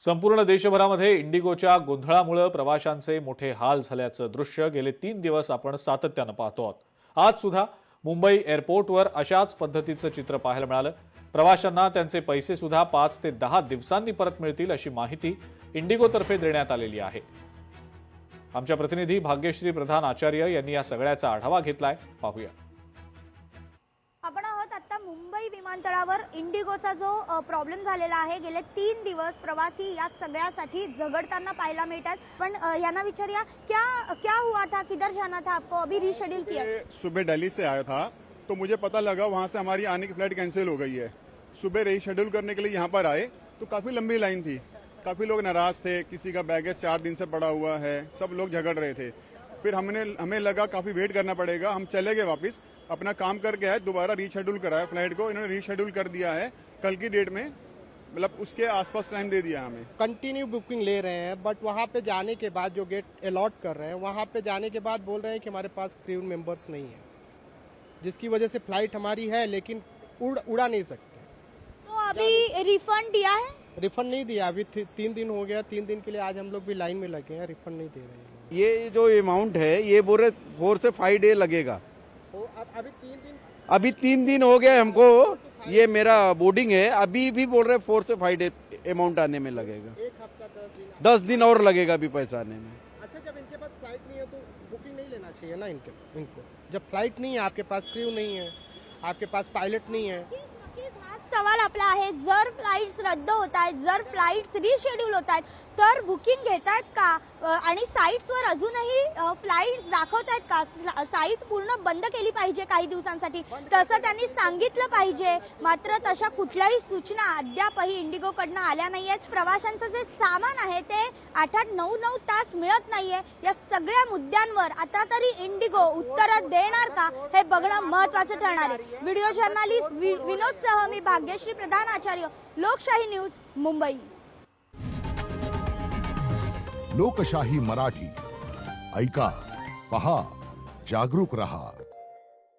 संपूर्ण देशभरामध्ये इंडिगोच्या गोंधळामुळे प्रवाशांचे मोठे हाल झाल्याचं दृश्य गेले 3 दिवस आपण सातत्यानं पाहतो आहोत। आज सुद्धा मुंबई एअरपोर्टवर अशाच पद्धतीचं चित्र पाहायला मिळालं। प्रवाशांना त्यांचे पैसे सुद्धा 5 ते 10 दिवसांनी परत मिळतील अशी माहिती इंडिगोतर्फे देण्यात आलेली आहे। आमच्या प्रतिनिधी भाग्यश्री प्रधान आचार्य यांनी या सगळ्याचा आढावा घेतलाय, पाहूया। आपण आहोत आता मुंबई विमानतळावर। इंडिगोचा जो प्रॉब्लेम झालेला आहे, गेले 3 दिवस प्रवासी या सगळ्यासाठी झगडताना पाहायला मिळतात। पण यांना विचारूया, क्या हुआ था, किधर जाना था आपको, अभी रीशेड्यूल किया? सुबह दिल्ली से आया था तो मुझे पता लगा वहाँ से हमारी आने की फ्लाइट कैंसिल हो गई है। सुबह रीशेड्यूल करने के लिए यहाँ पर आए तो काफी लंबी लाइन थी, काफी लोग नाराज थे, किसी का बैगेज 4 दिन से पड़ा हुआ है, सब लोग झगड़ रहे थे। फिर हमें लगा काफी वेट करना पड़ेगा, हम चले गए वापस, अपना काम करके आए, दोबारा रीशेड्यूल कराया फ्लाइट को। इन्होंने रीशेड्यूल कर दिया है कल की डेट में, मतलब उसके आसपास टाइम दे दिया हमें। कंटिन्यू बुकिंग ले रहे हैं, बट वहाँ पे जाने के बाद जो गेट अलॉट कर रहे हैं, वहाँ पे जाने के बाद बोल रहे हैं कि हमारे पास क्रू मेंबर्स नहीं है, जिसकी वजह से फ्लाइट हमारी है लेकिन उड़ा नहीं सकते। तो अभी रिफंड दिया है? रिफंड नहीं दिया, अभी 3 दिन हो गया। 3 दिन के लिए आज हम लोग भी लाइन में लगे हैं, रिफंड नहीं दे रहे हैं। ये जो अमाउंट है ये बोल रहे 4 से 5 डे लगेगा। अभी 3 दिन हो गया हमको, ये मेरा बोर्डिंग है, अभी भी बोल रहे 4 से 5 डे अमाउंट आने में लगेगा। 1 हफ्ता 10 दिन और लगेगा अभी पैसा आने में। अच्छा, जब इनके पास फ्लाइट नहीं है तो बुकिंग नहीं लेना चाहिए ना इनको। जब फ्लाइट नहीं है, आपके पास क्रू नहीं है, आपके पास पायलट नहीं है। हाच सवाल आपला आहे, जर फ्लाइट्स रद्द होत आहेत, जर फ्लाइट्स रिशेड्यूल होत आहेत, तर बुकिंग घेतात का? आणि साइट्सवर अजूनही फ्लाइट्स दाखवतात का? साइट पूर्ण बंद केली पाहिजे काही दिवसांसाठी, तसं त्यांनी सांगितलं पाहिजे। मात्र तशा कुठल्याही सूचना अद्यापही इंडिगोकडनं आल्या नाहीयेत। प्रवाशांचं जे सामान आहे ते 8-8, 9-9 तास मिळत नाहीये। या सगळ्या मुद्द्यांवर आता तरी इंडिगो उत्तर देणार का, हे बघणं महत्त्वाचं ठरणार आहे। व्हिडिओ जर्नलिस्ट विनोद सह मी भाग्यश्री प्रधान आचार्य, लोकशाही न्यूज, मुंबई। लोकशाही मराठी ऐका, पहा, जागरूक रहा।